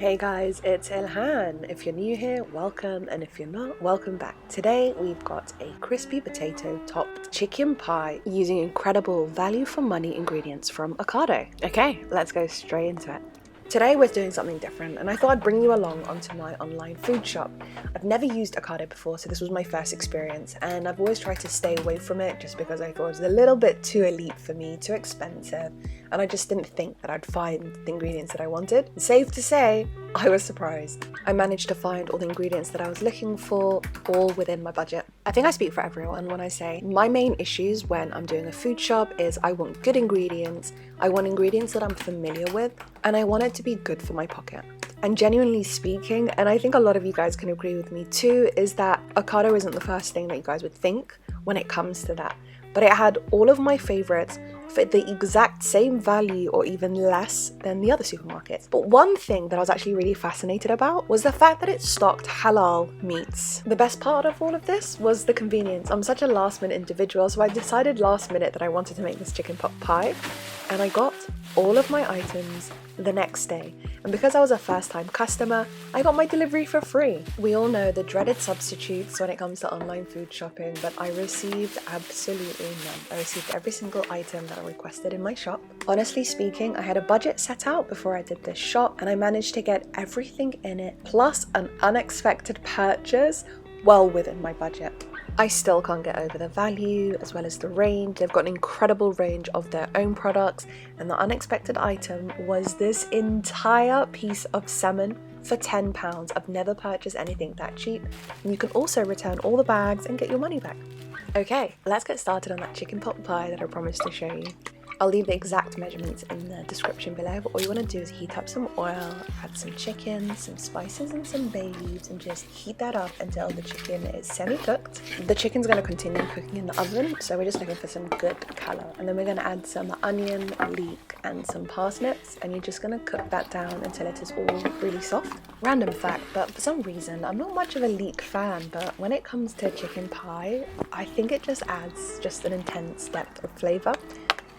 Hey guys, it's Ilhan. If you're new here, welcome, and if you're not, welcome back. Today we've got a crispy potato topped chicken pie using incredible value for money ingredients from Ocado. Okay, let's go straight into it. Today we're doing something different, and I thought I'd bring you along onto my online food shop. I've never used Ocado before, so this was my first experience, and I've always tried to stay away from it just because I thought it was a little bit too elite for me, too expensive, and I just didn't think that I'd find the ingredients that I wanted. Safe to say, I was surprised. I managed to find all the ingredients that I was looking for, all within my budget. I think I speak for everyone when I say my main issues when I'm doing a food shop is I want good ingredients, I want ingredients that I'm familiar with, and I want it to be good for my pocket. And genuinely speaking, and I think a lot of you guys can agree with me too, is that Ocado isn't the first thing that you guys would think when it comes to that. But it had all of my favorites for the exact same value or even less than the other supermarkets. But one thing that I was actually really fascinated about was the fact that it stocked halal meats. The best part of all of this was the convenience. I'm such a last minute individual, so I decided last minute that I wanted to make this chicken pot pie, and I got all of my items the next day. And because I was a first-time customer, I got my delivery for free. We all know the dreaded substitutes when it comes to online food shopping, but I received absolutely none. I received every single item that I requested in my shop. Honestly speaking, I had a budget set out before I did this shop, and I managed to get everything in it, plus an unexpected purchase well within my budget. I still can't get over the value as well as the range. They've got an incredible range of their own products, and the unexpected item was this entire piece of salmon for £10. I've never purchased anything that cheap, and you can also return all the bags and get your money back. Okay, let's get started on that chicken pot pie that I promised to show you. I'll leave the exact measurements in the description below, but all you want to do is heat up some oil, add some chicken, some spices and some bay leaves, and just heat that up until the chicken is semi-cooked. The chicken's going to continue cooking in the oven, so we're just looking for some good colour. And then we're going to add some onion, leek and some parsnips, and you're just going to cook that down until it is all really soft. Random fact, but for some reason I'm not much of a leek fan, but when it comes to chicken pie, I think it just adds just an intense depth of flavour.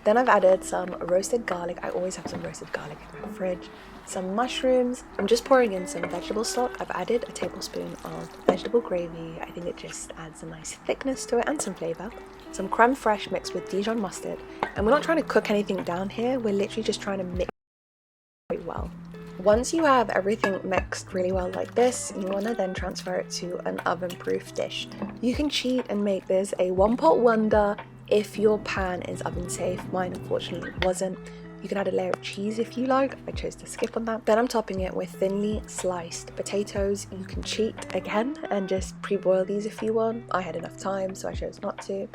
Then I've added some roasted garlic. I always have some roasted garlic in my fridge. Some mushrooms. I'm just pouring in some vegetable stock. I've added a tablespoon of vegetable gravy. I think it just adds a nice thickness to it and some flavour. Some creme fraiche mixed with Dijon mustard. And we're not trying to cook anything down here. We're literally just trying to mix it really well. Once you have everything mixed really well like this, you want to then transfer it to an oven-proof dish. You can cheat and make this a one-pot wonder if your pan is oven safe. Mine unfortunately wasn't. You can add a layer of cheese if you like. I chose to skip on that. Then I'm topping it with thinly sliced potatoes. You can cheat again and just pre-boil these if you want. I had enough time, so I chose not to.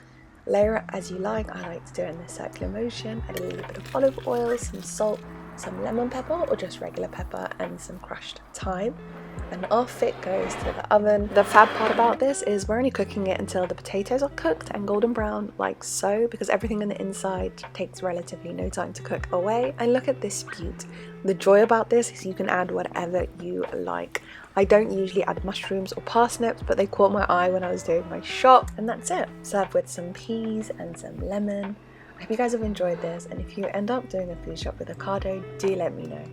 Layer it as you like. I like to do it in a circular motion. Add a little bit of olive oil, some salt, some lemon pepper or just regular pepper, and some crushed thyme. And off it goes to the oven. The fab part about this is we're only cooking it until the potatoes are cooked and golden brown like so, because everything on the inside takes relatively no time to cook away. And look at this beaut. The joy about this is you can add whatever you like. I don't usually add mushrooms or parsnips, but they caught my eye when I was doing my shop, and that's it. Served with some peas and some lemon. I hope you guys have enjoyed this, and if you end up doing a food shop with Ocado, do let me know.